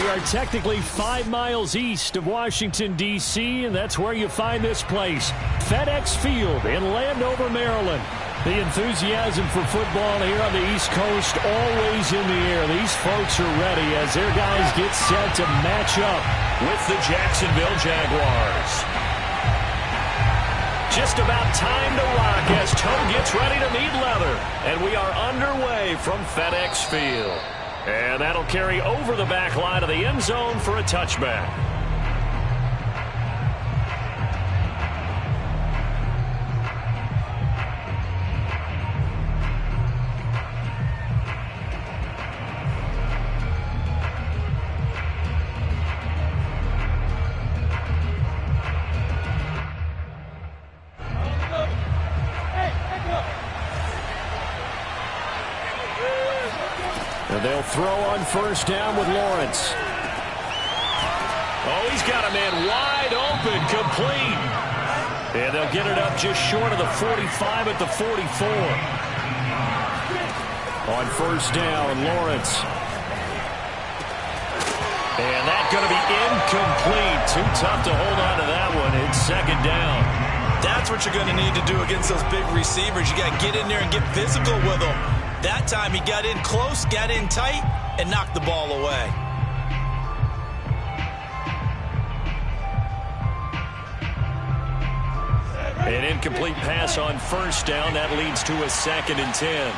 We are technically 5 miles east of Washington, D.C., and that's where you find this place, FedEx Field in Landover, Maryland. The enthusiasm for football here on the East Coast always in the air. These folks are ready as their guys get set to match up with the Jacksonville Jaguars. Just about time to rock as Toe gets ready to meet leather. And we are underway from FedEx Field. And that'll carry over the back line of the end zone for a touchback. And they'll throw on first down with Lawrence. Oh, he's got a man wide open, complete. And they'll get it up just short of the 45 at the 44. On first down, Lawrence. And that's going to be incomplete. Too tough to hold on to that one. It's second down. That's what you're going to need to do against those big receivers. You got to get in there and get physical with them. That time he got in close, got in tight, and knocked the ball away. An incomplete pass on first down. That leads to a 2nd and 10.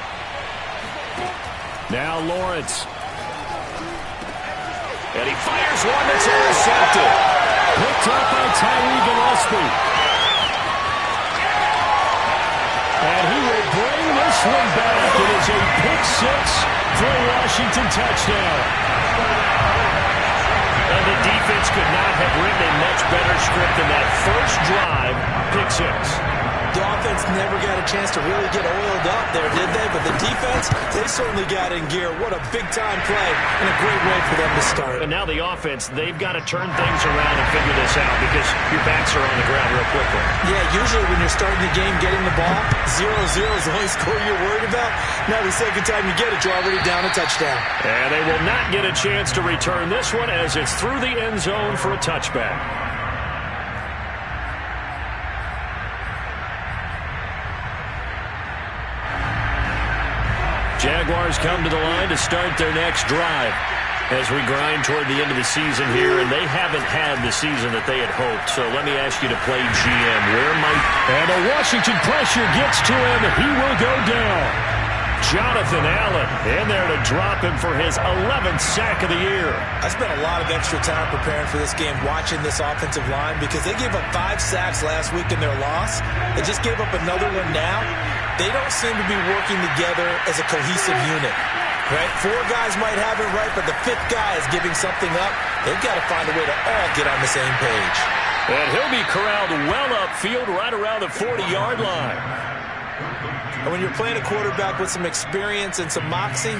Now Lawrence. And he fires one that's intercepted. Picked up by Tyree Gillespie. And he will bring this one back. It is a pick-6 for a Washington touchdown. And the defense could not have written a much better script than that first drive, pick-6. The offense never got a chance to really get oiled up there, did they? But the defense, they certainly got in gear. What a big-time play and a great way for them to start. And now the offense, they've got to turn things around and figure this out because your backs are on the ground real quickly. Yeah, usually when you're starting the game, getting the ball, 0-0 is the only score you're worried about. Now the second time you get it, you're already down a touchdown. And they will not get a chance to return this one as it's through the end zone for a touchback. Jaguars come to the line to start their next drive as we grind toward the end of the season here, and they haven't had the season that they had hoped. So let me ask you to play GM. Where might... And the Washington pressure gets to him. He will go down. Jonathan Allen in there to drop him for his 11th sack of the year. I spent a lot of extra time preparing for this game, watching this offensive line, because they gave up 5 sacks last week in their loss. They just gave up another one now. They don't seem to be working together as a cohesive unit. Right? 4 guys might have it right, but the 5th guy is giving something up. They've got to find a way to all get on the same page. And he'll be corralled well upfield right around the 40-yard line. And when you're playing a quarterback with some experience and some moxie,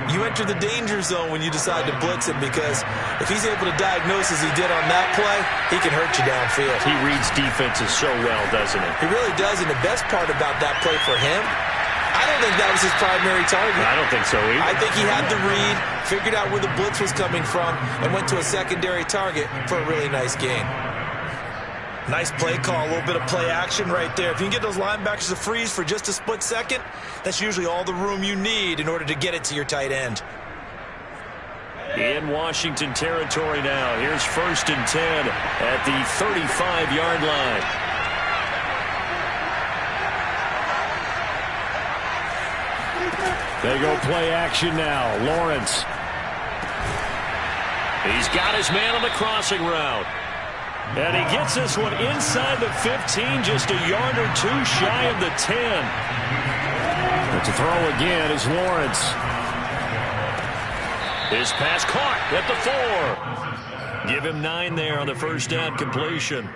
you enter the danger zone when you decide to blitz him, because if he's able to diagnose as he did on that play, he can hurt you downfield. He reads defenses so well, doesn't he? He really does, and the best part about that play for him, I don't think that was his primary target. I don't think so either. I think he had the read, figured out where the blitz was coming from, and went to a secondary target for a really nice gain. Nice play call, a little bit of play action right there. If you can get those linebackers to freeze for just a split second, that's usually all the room you need in order to get it to your tight end. In Washington territory now. Here's 1st and 10 at the 35-yard line. They go play action now. Lawrence. He's got his man on the crossing route. And he gets this one inside the 15, just a yard or 2 shy of the 10. But to throw again is Lawrence. His pass caught at the 4. Give him 9 there on the first down completion.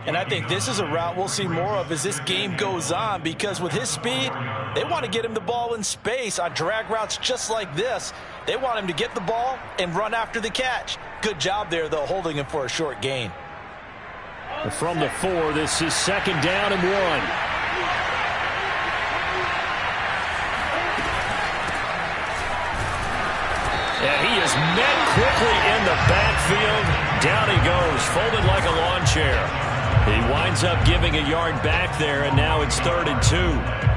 And I think this is a route we'll see more of as this game goes on, because with his speed, they want to get him the ball in space on drag routes just like this. They want him to get the ball and run after the catch. Good job there, though, holding him for a short gain. From the 4, this is 2nd down and 1. And he is met quickly in the backfield. Down he goes, folded like a lawn chair. He winds up giving a yard back there, and now it's 3rd and 2.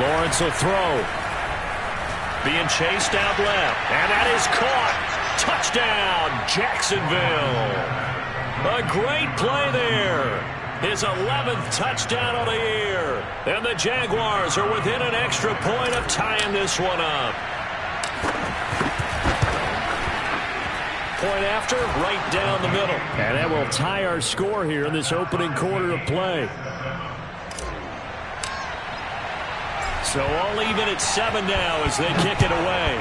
Lawrence will throw. Being chased out left. And that is caught. Touchdown, Jacksonville. A great play there. His 11th touchdown of the year. And the Jaguars are within an extra point of tying this one up. Point after, right down the middle. And that will tie our score here in this opening quarter of play. So all even at 7 now as they kick it away.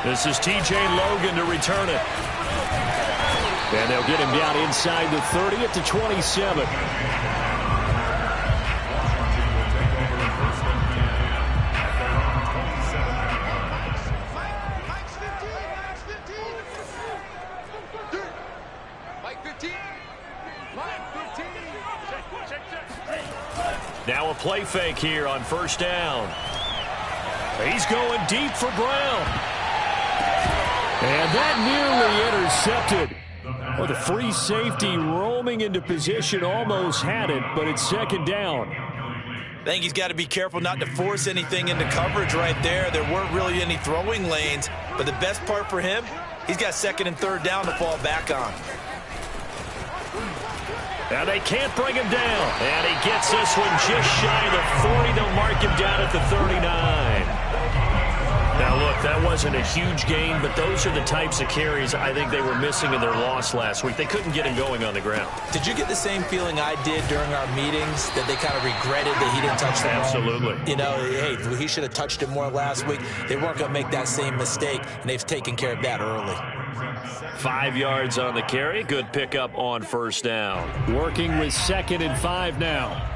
This is T.J. Logan to return it. And they'll get him down inside the 30 at the 27. Now a play fake here on 1st down. He's going deep for Brown. And that nearly intercepted. Well, the free safety roaming into position almost had it, but it's 2nd down. I think he's got to be careful not to force anything into coverage right there. There weren't really any throwing lanes, but the best part for him, he's got 2nd and 3rd down to fall back on. Now they can't bring him down. And he gets this one just shy of the 40. They'll mark him down at the 39. Now, look, that wasn't a huge gain, but those are the types of carries I think they were missing in their loss last week. They couldn't get him going on the ground. Did you get the same feeling I did during our meetings, that they kind of regretted that he didn't touch the ball? Absolutely. You know, hey, he should have touched it more last week. They weren't going to make that same mistake, and they've taken care of that early. 5 yards on the carry. Good pickup on 1st down. Working with 2nd and 5 now.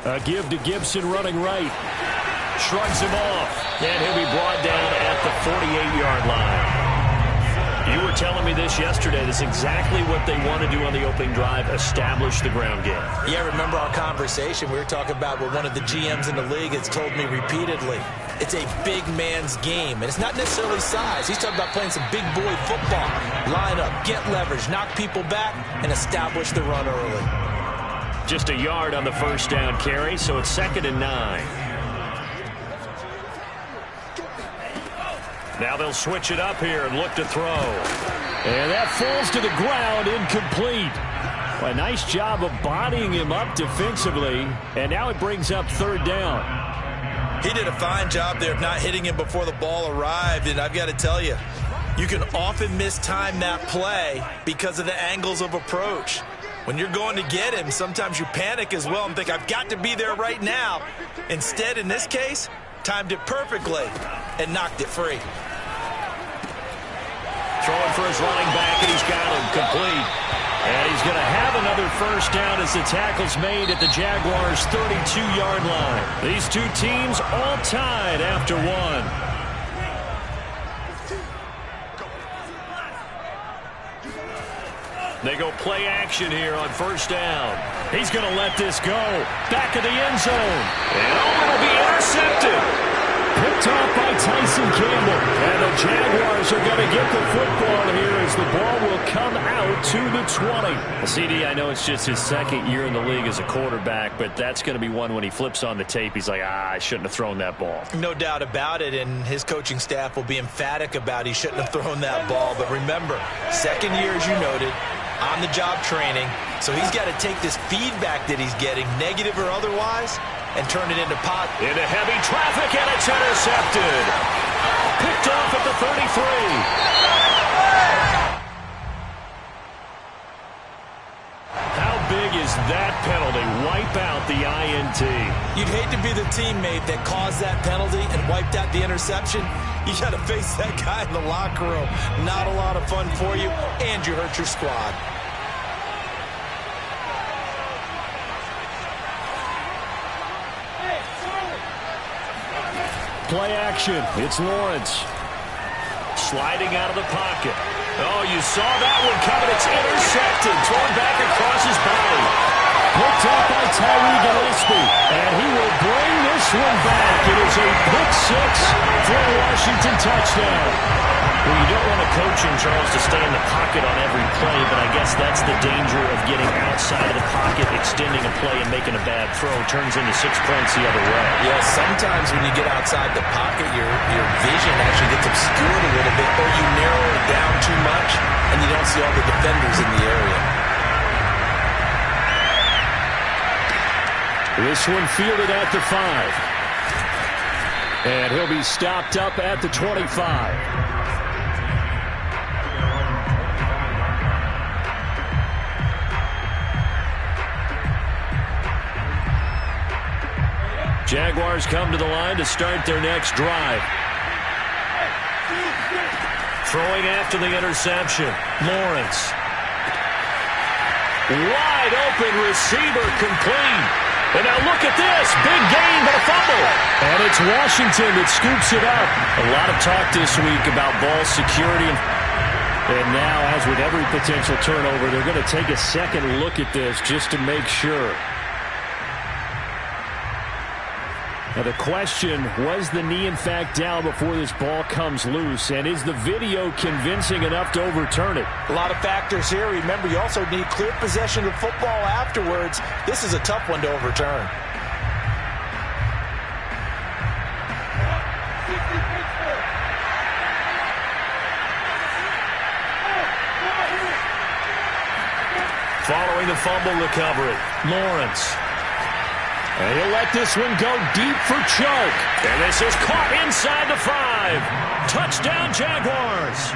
A give to Gibson running right. Shrugs him off. And he'll be brought down at the 48-yard line. You were telling me this yesterday. This is exactly what they want to do on the opening drive, establish the ground game. Yeah, remember our conversation? We were talking about what one of the GMs in the league has told me repeatedly. It's a big man's game, and it's not necessarily size. He's talking about playing some big boy football. Line up, get leverage, knock people back, and establish the run early. Just a yard on the 1st down carry, so it's 2nd and 9. Now they'll switch it up here and look to throw. And that falls to the ground, incomplete. A nice job of bodying him up defensively, and now it brings up 3rd down. He did a fine job there of not hitting him before the ball arrived, and I've got to tell you, you can often mistime that play because of the angles of approach. When you're going to get him, sometimes you panic as well and think, I've got to be there right now. Instead, in this case, timed it perfectly and knocked it free. Throwing for his running back, and he's got him complete. And he's going to have another 1st down as the tackle's made at the Jaguars' 32-yard line. These two teams all tied after 1. They go play action here on 1st down. He's going to let this go. Back of the end zone. And it'll be intercepted. Picked off by Tyson Campbell. And the Jaguars are going to get the football here as the ball will come out to the 20. Well, CD, I know it's just his 2nd year in the league as a quarterback, but that's going to be one when he flips on the tape. He's like, I shouldn't have thrown that ball. No doubt about it, and his coaching staff will be emphatic about he shouldn't have thrown that ball. But remember, 2nd year, as you noted, on-the-job training, so he's got to take this feedback that he's getting, negative or otherwise, and turn it into positive. Into heavy traffic, and it's intercepted. Picked off at the 33. How big is that penalty wipe out the INT. You'd hate to be the teammate that caused that penalty and wiped out the interception. You got to face that guy in the locker room. Not a lot of fun for you, and you hurt your squad. Play action. It's Lawrence. Sliding out of the pocket. Oh, you saw that one coming. It's intercepted. Thrown back across his body. Picked up by Tyree Gillespie. And he will bring this one back. It is a pick six for a Washington touchdown. Well, you don't want a coach in Charles to stay in the pocket on every play, but I guess that's the danger of getting outside of the pocket, extending a play, and making a bad throw. Turns into 6 points the other way. Yeah, sometimes when you get outside the pocket, your vision actually gets obscured a little bit, or you narrow it down too much, and you don't see all the defenders in the area. This one fielded at the 5. And he'll be stopped up at the 25. Jaguars come to the line to start their next drive. Throwing after the interception. Lawrence. Wide open receiver complete. And now look at this. Big gain, but a fumble. And it's Washington that scoops it up. A lot of talk this week about ball security. And now, as with every potential turnover, they're going to take a second look at this just to make sure. Now the question, was the knee in fact down before this ball comes loose? And is the video convincing enough to overturn it? A lot of factors here. Remember, you also need clear possession of football afterwards. This is a tough one to overturn. Following the fumble recovery, Lawrence. And he'll let this one go deep for Chuck. And this is caught inside the 5. Touchdown, Jaguars.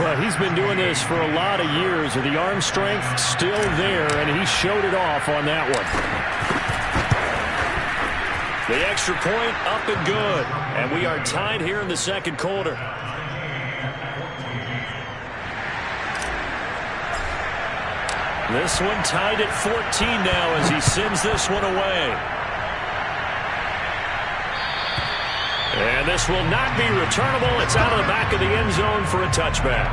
Well, he's been doing this for a lot of years. The arm strength still there, and he showed it off on that one. The extra point up and good. And we are tied here in the second quarter. This one tied at 14 now as he sends this one away. And this will not be returnable. It's out of the back of the end zone for a touchback.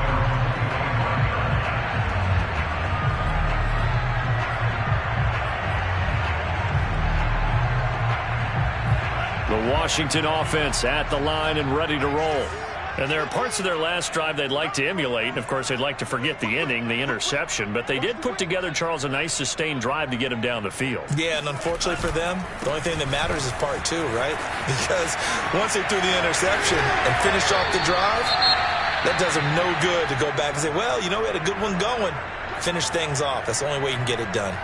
The Washington offense at the line and ready to roll. And there are parts of their last drive they'd like to emulate. And, of course, they'd like to forget the ending, the interception. But they did put together, Charles, a nice sustained drive to get him down the field. Yeah, and unfortunately for them, the only thing that matters is part 2, right? Because once they threw the interception and finished off the drive, that does them no good to go back and say, well, you know, we had a good one going. Finish things off. That's the only way you can get it done.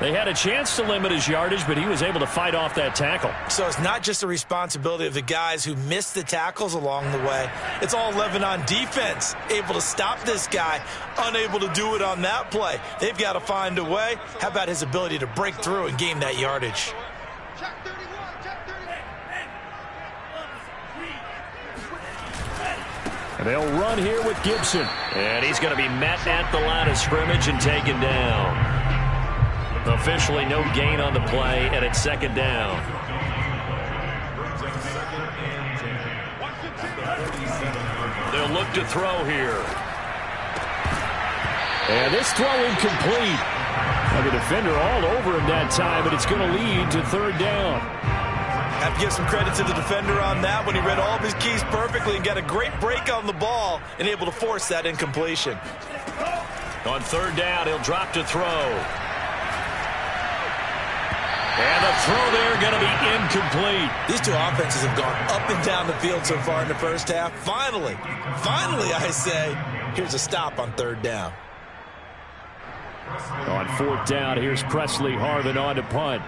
They had a chance to limit his yardage, but he was able to fight off that tackle. So it's not just the responsibility of the guys who missed the tackles along the way. It's all 11 on defense, able to stop this guy, unable to do it on that play. They've got to find a way. How about his ability to break through and gain that yardage? And they'll run here with Gibson. And he's going to be met at the line of scrimmage and taken down. Officially no gain on the play, and it's second down. They'll look to throw here. And this throw incomplete. Now the defender all over him that time, but it's going to lead to third down. Have to give some credit to the defender on that when he read all of his keys perfectly and got a great break on the ball and able to force that incompletion. On third down, he'll drop to throw. And the throw there going to be incomplete. These two offenses have gone up and down the field so far in the first half. Finally, I say, here's a stop on third down. On fourth down, here's Presley Harvin on to punt.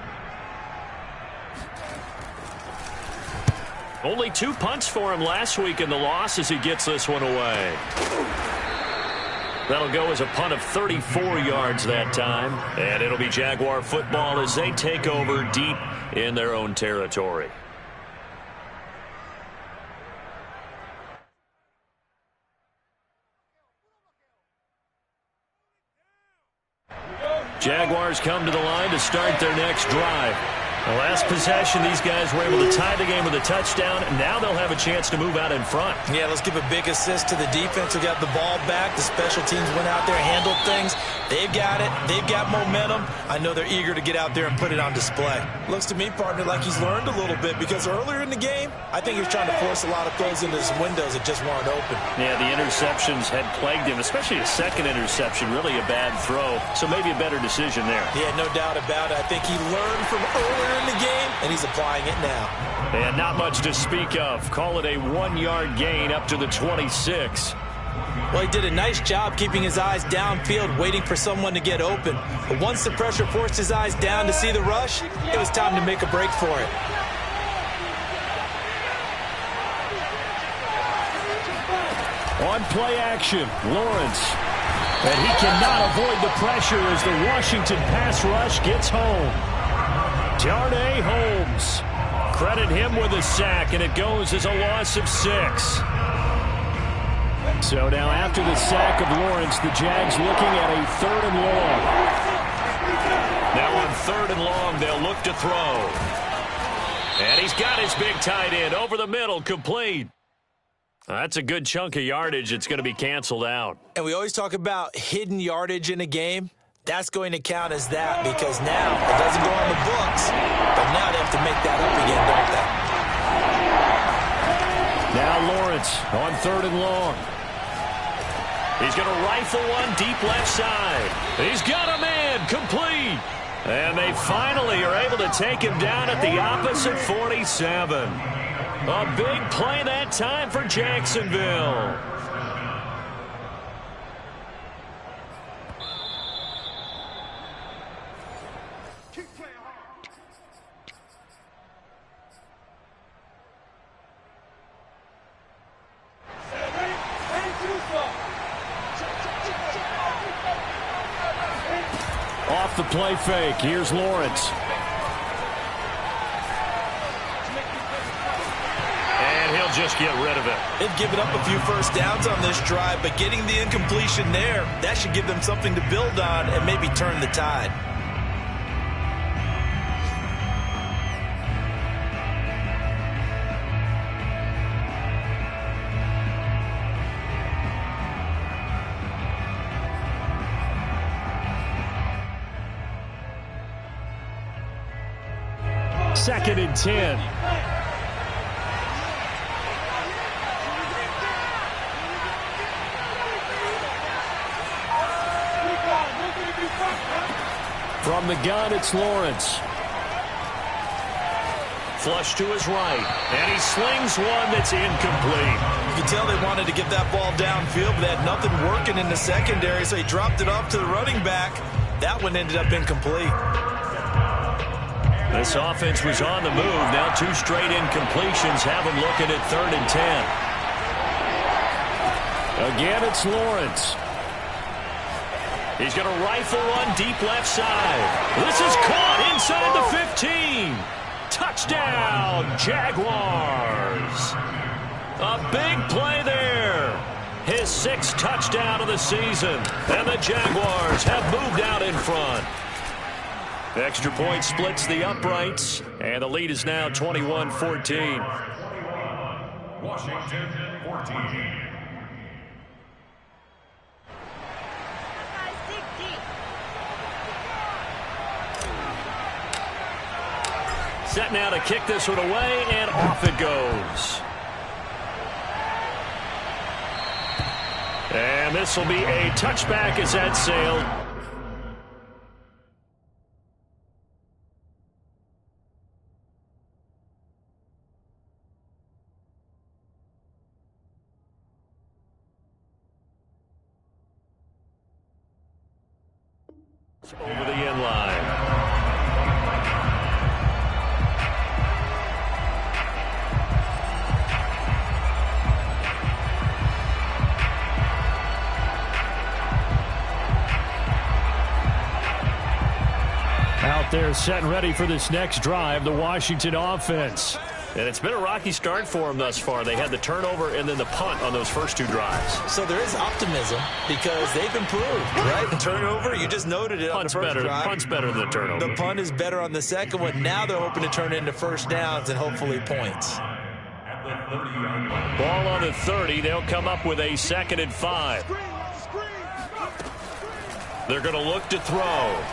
Only 2 punts for him last week in the loss as he gets this one away. That'll go as a punt of 34 yards that time. And it'll be Jaguar football as they take over deep in their own territory. Jaguars come to the line to start their next drive. The last possession, these guys were able to tie the game with a touchdown, and now they'll have a chance to move out in front. Yeah, let's give a big assist to the defense who got the ball back. The special teams went out there, handled things. They've got it. They've got momentum. I know they're eager to get out there and put it on display. Looks to me, partner, like he's learned a little bit because earlier in the game, I think he was trying to force a lot of throws into his windows that just weren't open. Yeah, the interceptions had plagued him, especially a second interception, really a bad throw. So maybe a better decision there. Yeah, no doubt about it. I think he learned from earlier in the game, and he's applying it now. And not much to speak of. Call it a 1-yard gain up to the 26. Well, he did a nice job keeping his eyes downfield, waiting for someone to get open. But once the pressure forced his eyes down to see the rush, it was time to make a break for it. On play action, Lawrence. And he cannot avoid the pressure as the Washington pass rush gets home. Darnay Holmes. Credit him with a sack, and it goes as a loss of 6. So now after the sack of Lawrence, the Jags looking at a 3rd and long. Now on 3rd and long, they'll look to throw. And he's got his big tight end over the middle, complete. That's a good chunk of yardage. It's going to be canceled out. And we always talk about hidden yardage in a game. That's going to count as that because now it doesn't go on the books, but now they have to make that up again, don't they? Now Lawrence on 3rd and long. He's going to rifle one deep left side. He's got a man, complete. And they finally are able to take him down at the opposite 47. A big play that time for Jacksonville. Off the play fake, here's Lawrence. And he'll just get rid of it. They've given up a few first downs on this drive, but getting the incompletion there, that should give them something to build on and maybe turn the tide. Second and 10. From the gun, it's Lawrence. Flush to his right, and he slings one that's incomplete. You can tell they wanted to get that ball downfield, but they had nothing working in the secondary, so he dropped it off to the running back. That one ended up incomplete. This offense was on the move. Now 2 straight incompletions have them looking at 3rd and 10. Again, it's Lawrence. He's going to rifle one deep left side. This is caught inside the 15. Touchdown, Jaguars. A big play there. His 6th touchdown of the season. And the Jaguars have moved out in front. Extra point splits the uprights, and the lead is now 21-14. Washington 14. Set now to kick this one away, and off it goes. And this will be a touchback as that sailed. Over the end line. They're set and ready for this next drive, the Washington offense. And it's been a rocky start for them thus far. They had the turnover and then the punt on those first two drives. So there is optimism because they've improved, right? The turnover, you just noted it on the first drive. Punt's better than the turnover. The punt is better on the second one. Now they're hoping to turn it into first downs and hopefully points. Ball on the 30. They'll come up with a 2nd and 5. They're going to look to throw.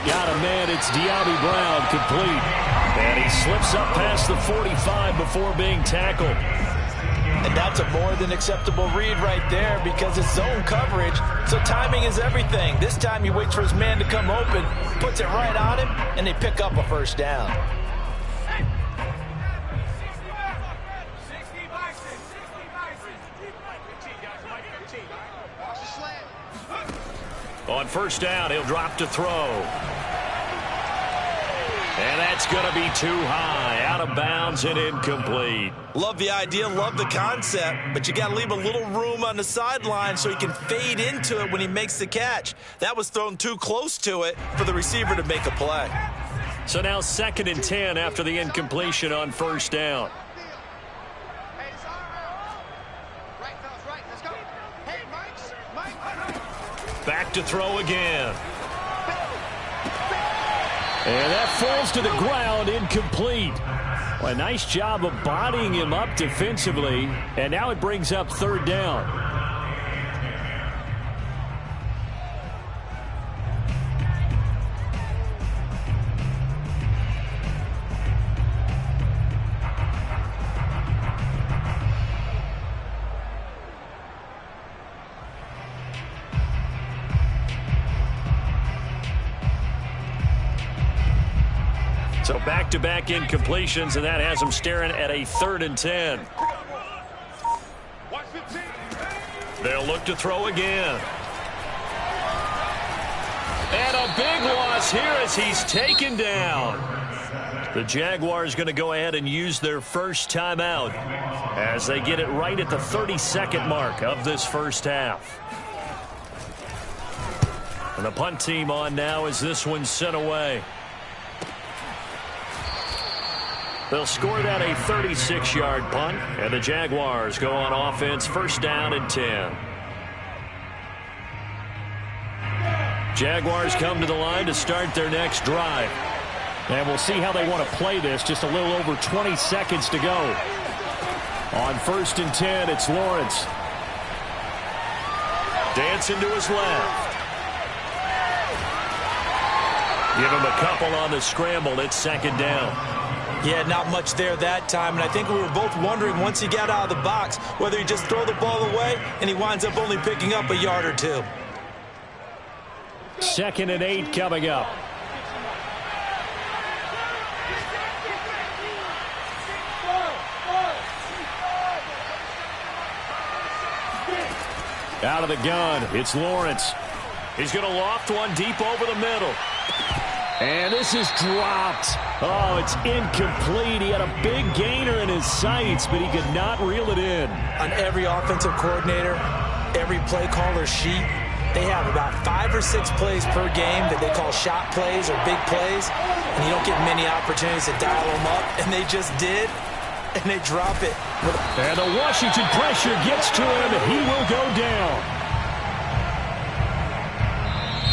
Got a man. It's De'Ami Brown, complete. And he slips up past the 45 before being tackled. And that's a more than acceptable read right there because it's zone coverage, so timing is everything. This time he waits for his man to come open, puts it right on him, and they pick up a first down. On first down, he'll drop to throw. And that's going to be too high, out of bounds and incomplete. Love the idea, love the concept, but you got to leave a little room on the sideline so he can fade into it when he makes the catch. That was thrown too close to it for the receiver to make a play. So now 2nd and 10 after the incompletion on first down. Back to throw again. And that falls to the ground, incomplete. Well, a nice job of bodying him up defensively. And now it brings up 3rd down. So back-to-back incompletions, and that has them staring at a 3rd and 10. They'll look to throw again. And a big loss here as he's taken down. The Jaguars going to go ahead and use their first timeout as they get it right at the 32nd mark of this first half. And the punt team on now as this one's sent away. They'll score that a 36-yard punt, and the Jaguars go on offense, first down and 10. Jaguars come to the line to start their next drive. And we'll see how they want to play this. Just a little over 20 seconds to go. On 1st and 10, it's Lawrence. Dancing to his left. Give him a couple on the scramble. It's 2nd down. Yeah, not much there that time, and I think we were both wondering once he got out of the box whether he just throw the ball away and he winds up only picking up a yard or two. 2nd and 8 coming up. Out of the gun, it's Lawrence. He's going to loft one deep over the middle. And this is dropped. Oh, it's incomplete. He had a big gainer in his sights, but he could not reel it in. On every offensive coordinator, every play caller sheet, they have about 5 or 6 plays per game that they call shot plays or big plays, and you don't get many opportunities to dial them up, and they just did, and they drop it. And the Washington pressure gets to him, and he will go down.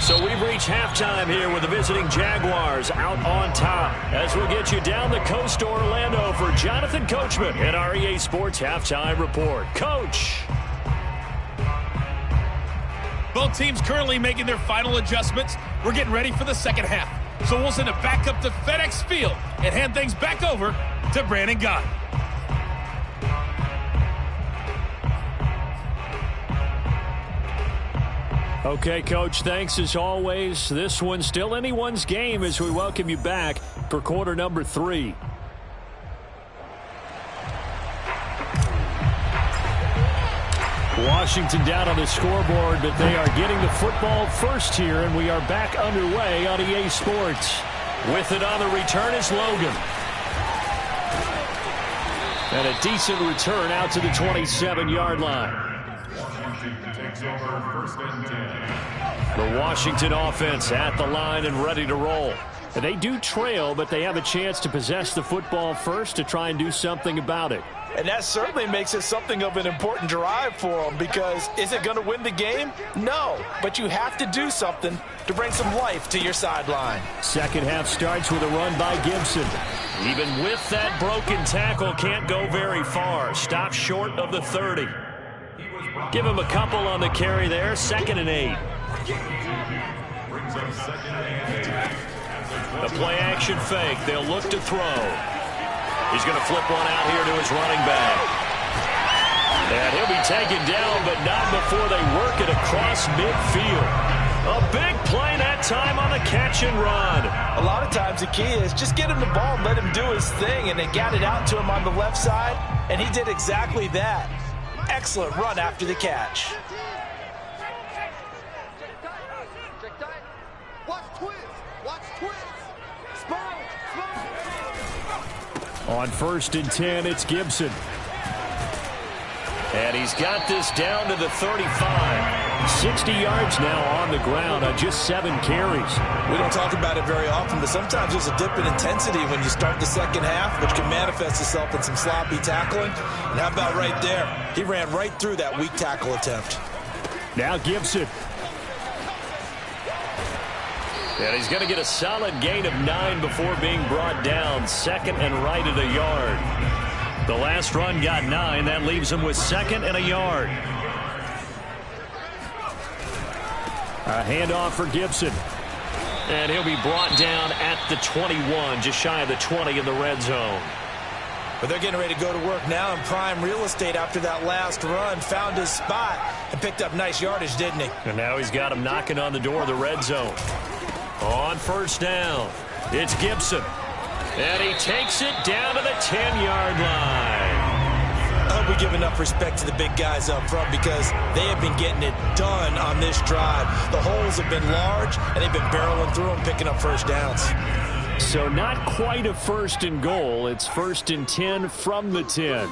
So we've reached halftime here with the visiting Jaguars out on top. As we'll get you down the coast to Orlando for Jonathan Coachman at our EA Sports Halftime Report. Coach. Both teams currently making their final adjustments. We're getting ready for the second half. So we'll send it back up to FedEx Field and hand things back over to Brandon Gott. Okay, Coach, thanks as always. This one's still anyone's game as we welcome you back for quarter number 3. Washington down on the scoreboard, but they are getting the football first here, and we are back underway on EA Sports. With it on the return is Logan. And a decent return out to the 27-yard line. takes over 1st and 10. The Washington offense at the line and ready to roll. And they do trail, but they have a chance to possess the football first to try and do something about it. And that certainly makes it something of an important drive for them, because is it going to win the game? No, but you have to do something to bring some life to your sideline. Second half starts with a run by Gibson. Even with that broken tackle, can't go very far. Stop short of the 30. Give him a couple on the carry there. 2nd and 8. Brings up 2nd and 8. The play action fake. They'll look to throw. He's going to flip one out here to his running back. And he'll be taken down, but not before they work it across midfield. A big play that time on the catch and run. A lot of times the key is just get him the ball and let him do his thing, and they got it out to him on the left side, and he did exactly that. Excellent run after the catch. On 1st and 10, it's Gibson. And he's got this down to the 35. 60 yards now on the ground on just 7 carries. We don't talk about it very often, but sometimes there's a dip in intensity when you start the second half, which can manifest itself in some sloppy tackling. And how about right there? He ran right through that weak tackle attempt. Now Gibson. And he's going to get a solid gain of 9 before being brought down. 2nd and right at a yard. The last run got 9. That leaves him with 2nd and a yard. A handoff for Gibson. And he'll be brought down at the 21, just shy of the 20 in the red zone. But they're getting ready to go to work now in prime real estate after that last run. Found his spot and picked up nice yardage, didn't he? And now he's got him knocking on the door of the red zone. On 1st down, it's Gibson. And he takes it down to the 10-yard line. I hope we give enough respect to the big guys up front, because they have been getting it done on this drive. The holes have been large, and they've been barreling through them, picking up first downs. So not quite a 1st and goal. It's 1st and 10 from the 10.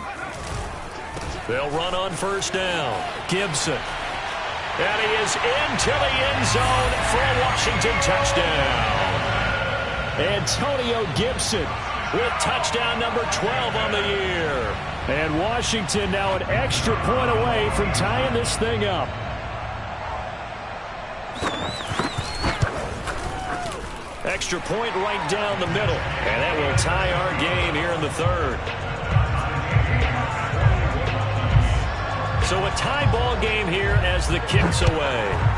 They'll run on 1st down. Gibson. And he is into the end zone for a Washington touchdown. Antonio Gibson with touchdown number 12 on the year. And Washington now an extra point away from tying this thing up. Extra point right down the middle. And that will tie our game here in the 3rd. So a tie ball game here as the kick's away.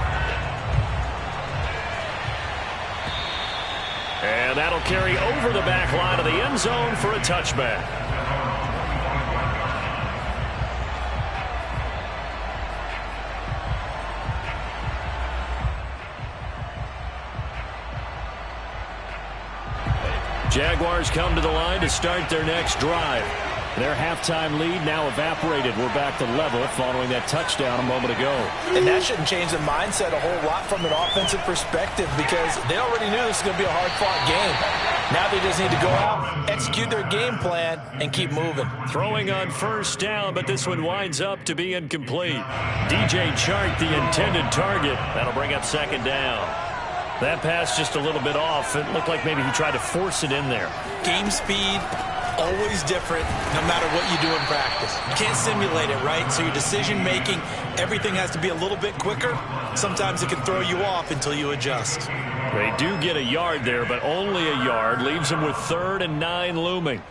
And that'll carry over the back line of the end zone for a touchback. Jaguars come to the line to start their next drive. Their halftime lead now evaporated. We're back to level following that touchdown a moment ago. And that shouldn't change the mindset a whole lot from an offensive perspective, because they already knew this was going to be a hard-fought game. Now they just need to go out, execute their game plan, and keep moving. Throwing on 1st down, but this one winds up to be incomplete. DJ Chark, the intended target. That'll bring up 2nd down. That pass just a little bit off. It looked like maybe he tried to force it in there. Game speed, always different no matter what you do in practice. You can't simulate it, right? So your decision-making, everything has to be a little bit quicker. Sometimes it can throw you off until you adjust. They do get a yard there, but only a yard. Leaves them with 3rd and 9 looming.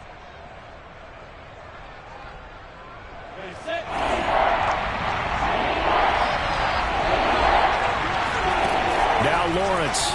Now Lawrence.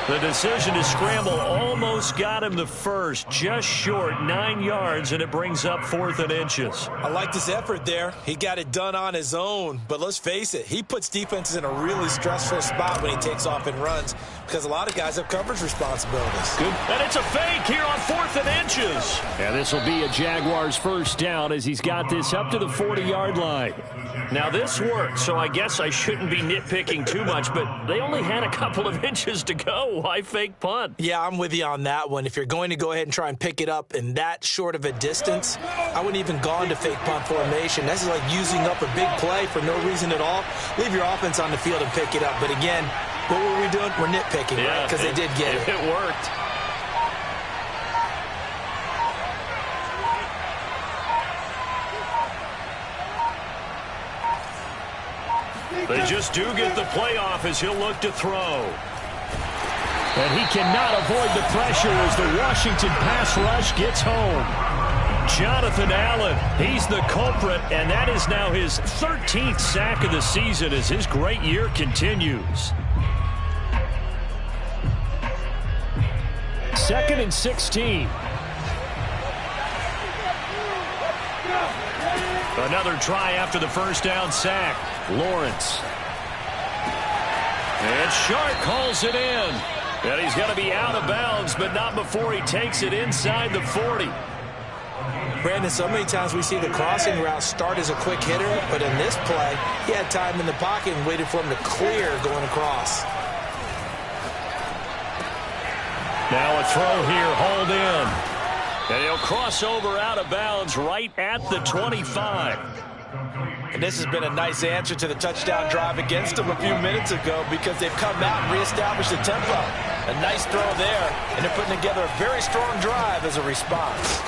The decision to scramble almost got him the first, just short, 9 yards, and it brings up 4th and inches. I liked his effort there. He got it done on his own, but let's face it, he puts defenses in a really stressful spot when he takes off and runs, because a lot of guys have coverage responsibilities. Good. And it's a fake here on 4th and inches. And this will be a Jaguars 1st down as he's got this up to the 40-yard line. Now this worked, so I guess I shouldn't be nitpicking too much, but they only had a couple of inches to go. Why fake punt? Yeah, I'm with you on that one. If you're going to go ahead and try and pick it up in that short of a distance, I wouldn't even go into fake punt formation. This is like using up a big play for no reason at all. Leave your offense on the field and pick it up. But again, what were we doing? We're nitpicking, right? Because they did get it. It worked. They just do get the playoff as he'll look to throw. And he cannot avoid the pressure as the Washington pass rush gets home. Jonathan Allen, he's the culprit, and that is now his 13th sack of the season as his great year continues. 2nd and 16. Another try after the first down sack. Lawrence. And Shark hauls it in. And he's going to be out of bounds, but not before he takes it inside the 40. Brandon, so many times we see the crossing route start as a quick hitter, but in this play, he had time in the pocket and waited for him to clear going across. Now a throw here, hauled in. And he'll cross over out of bounds right at the 25. And this has been a nice answer to the touchdown drive against them a few minutes ago because they've come out and reestablished the tempo. A nice throw there, and they're putting together a very strong drive as a response.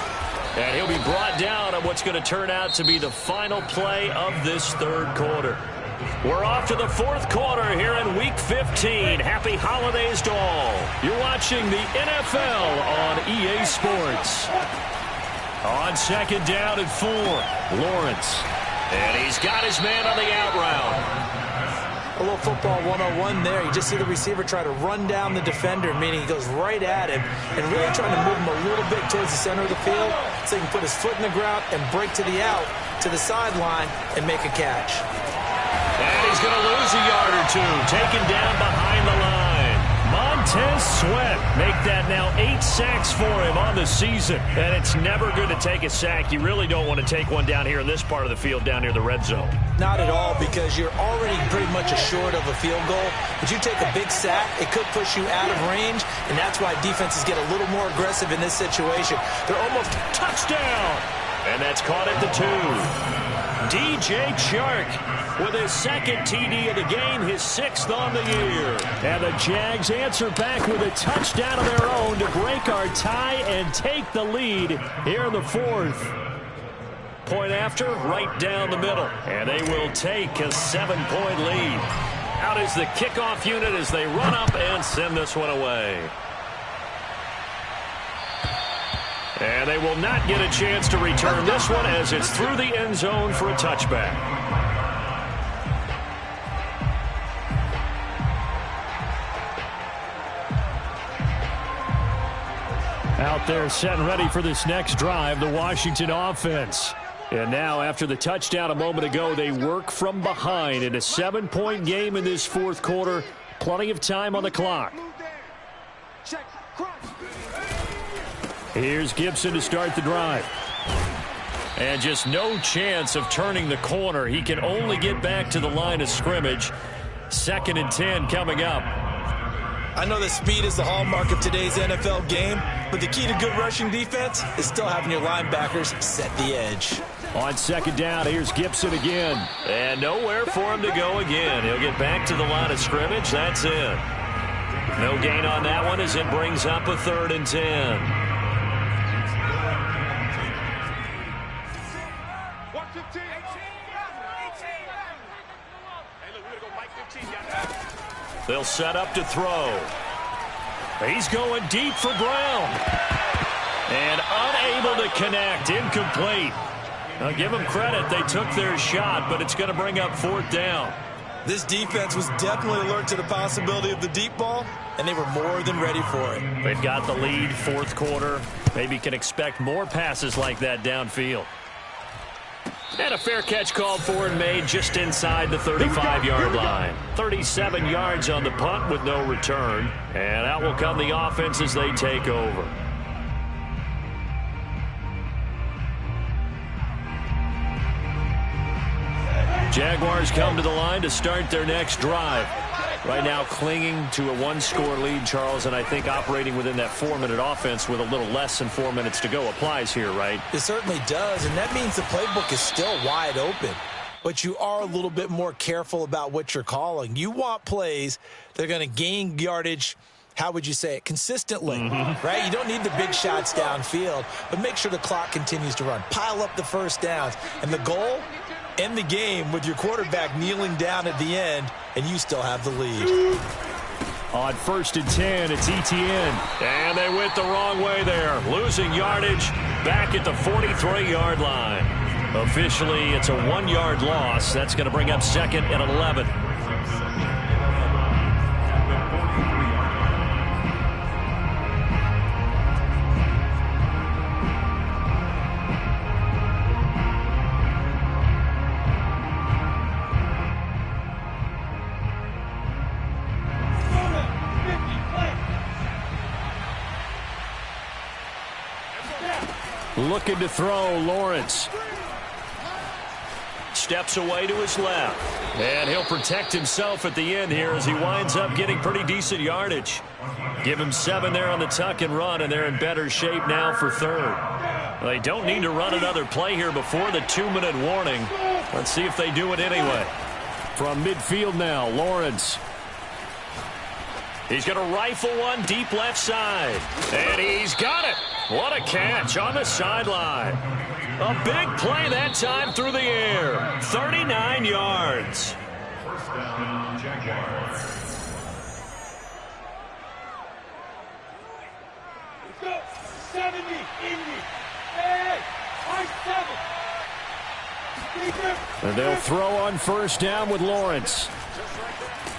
And he'll be brought down on what's going to turn out to be the final play of this third quarter. We're off to the fourth quarter here in Week 15. Happy holidays to all. You're watching the NFL on EA Sports. On second down and 4, Lawrence. And he's got his man on the out route. A little football 101 there. You just see the receiver try to run down the defender, meaning he goes right at him and really trying to move him a little bit towards the center of the field so he can put his foot in the ground and break to the out, to the sideline, and make a catch. And he's going to lose a yard or two, taken down behind the line. Montez Sweat make that now 8 sacks for him on the season. And it's never good to take a sack. You really don't want to take one down here in this part of the field, down near the red zone. Not at all, because you're already pretty much assured of a field goal. But you take a big sack, it could push you out of range, and that's why defenses get a little more aggressive in this situation. They're almost touchdown. And that's caught at the 2. DJ Chark with his second TD of the game, his 6th on the year. And the Jags answer back with a touchdown of their own to break our tie and take the lead here in the 4th. Point after, right down the middle. And they will take a 7-point lead. Out is the kickoff unit as they run up and send this one away. And they will not get a chance to return this one as it's through the end zone for a touchback. Out there set and ready for this next drive, the Washington offense. And now, after the touchdown a moment ago, they work from behind in a 7-point game in this 4th quarter. Plenty of time on the clock. Here's Gibson to start the drive. And just no chance of turning the corner. He can only get back to the line of scrimmage. 2nd and 10 coming up. I know that speed is the hallmark of today's NFL game, but the key to good rushing defense is still having your linebackers set the edge. On 2nd down, here's Gibson again. And nowhere for him to go again. He'll get back to the line of scrimmage. That's it. No gain on that one as it brings up a 3rd and 10. They'll set up to throw. He's going deep for Brown. And unable to connect. Incomplete. Now give them credit. They took their shot, but it's going to bring up 4th down. This defense was definitely alert to the possibility of the deep ball, and they were more than ready for it. They've got the lead, 4th quarter. Maybe can expect more passes like that downfield. And a fair catch called for and made just inside the 35-yard line. 37 yards on the punt with no return. And out will come the offense as they take over. Jaguars come to the line to start their next drive. Right now clinging to a one-score lead, Charles, and I think operating within that 4-minute offense with a little less than 4 minutes to go applies here, right? It certainly does, and that means the playbook is still wide open. But you are a little bit more careful about what you're calling. You want plays that are going to gain yardage, how would you say it, consistently, right? You don't need the big shots downfield, but make sure the clock continues to run. Pile up the first downs. And the goal, end the game with your quarterback kneeling down at the end, and you still have the lead. On 1st and 10, it's Etienne. And they went the wrong way there. Losing yardage back at the 43-yard line. Officially, it's a 1-yard loss. That's going to bring up 2nd and 11. Looking to throw, Lawrence. Steps away to his left. And he'll protect himself at the end here as he winds up getting pretty decent yardage. Give him 7 there on the tuck and run, and they're in better shape now for 3rd. They don't need to run another play here before the 2-minute warning. Let's see if they do it anyway. From midfield now, Lawrence. He's going to rifle one deep left side. And he's got it. What a catch on the sideline. A big play that time through the air. 39 yards. First down, Jaguars. Let's go. 70, Indy. Hey, I 7. And they'll throw on 1st down with Lawrence.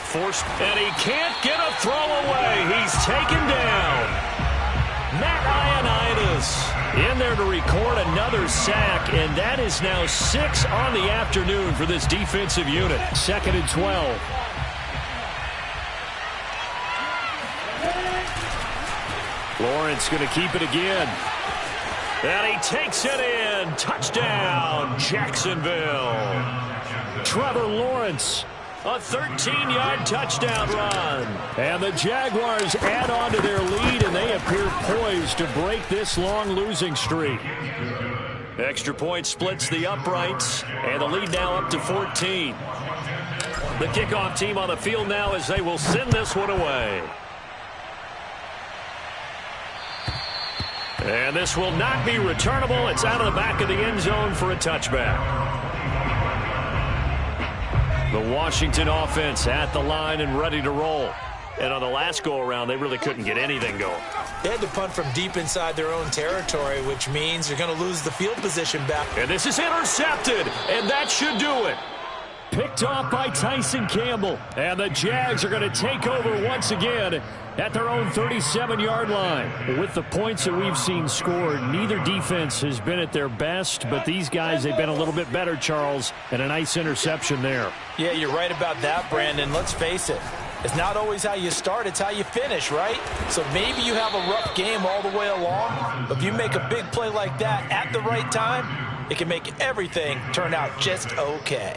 Forced, and he can't get a throw away. He's taken down. Matt Ioannidis in there to record another sack, and that is now 6 on the afternoon for this defensive unit. 2nd and 12. Lawrence going to keep it again. And he takes it in. Touchdown, Jacksonville. Trevor Lawrence. A 13-yard touchdown run. And the Jaguars add on to their lead, and they appear poised to break this long losing streak. Extra point splits the uprights, and the lead now up to 14. The kickoff team on the field now as they will send this one away. And this will not be returnable. It's out of the back of the end zone for a touchback. The Washington offense at the line and ready to roll. And on the last go-around, they really couldn't get anything going. They had to punt from deep inside their own territory, which means you're going to lose the field position back. And this is intercepted, and that should do it. Picked off by Tyson Campbell. And the Jags are going to take over once again at their own 37-yard line. With the points that we've seen scored, neither defense has been at their best, but these guys, they've been a little bit better, Charles, and a nice interception there. Yeah, you're right about that, Brandon. Let's face it. It's not always how you start, it's how you finish, right? So maybe you have a rough game all the way along, but if you make a big play like that at the right time, it can make everything turn out just okay.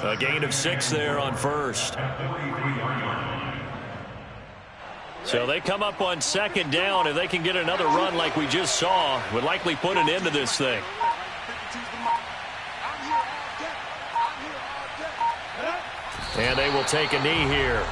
A gain of 6 there on 1st. So they come up on 2nd down. If they can get another run like we just saw, would likely put an end to this thing. And they will take a knee here.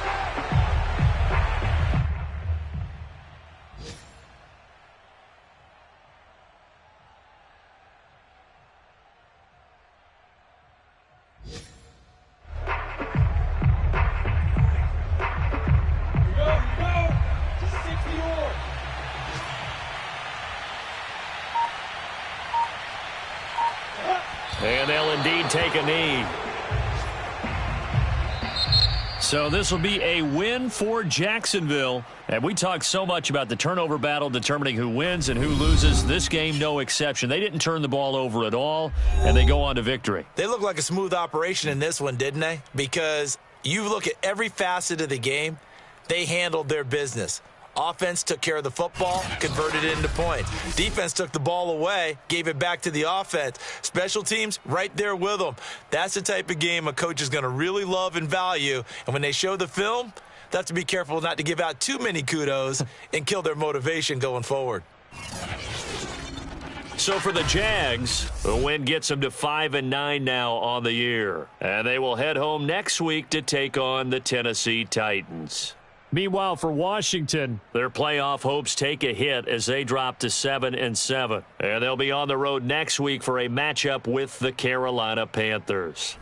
And they'll indeed take a knee. So this will be a win for Jacksonville. And we talk so much about the turnover battle determining who wins and who loses. This game, no exception. They didn't turn the ball over at all, and they go on to victory. They look like a smooth operation in this one, didn't they? Because you look at every facet of the game, they handled their business. Offense took care of the football, converted it into points. Defense took the ball away, gave it back to the offense. Special teams, right there with them. That's the type of game a coach is going to really love and value. And when they show the film, they'll have to be careful not to give out too many kudos and kill their motivation going forward. So for the Jags, the win gets them to 5-9 now on the year. And they will head home next week to take on the Tennessee Titans. Meanwhile, for Washington, their playoff hopes take a hit as they drop to 7-7. And they'll be on the road next week for a matchup with the Carolina Panthers.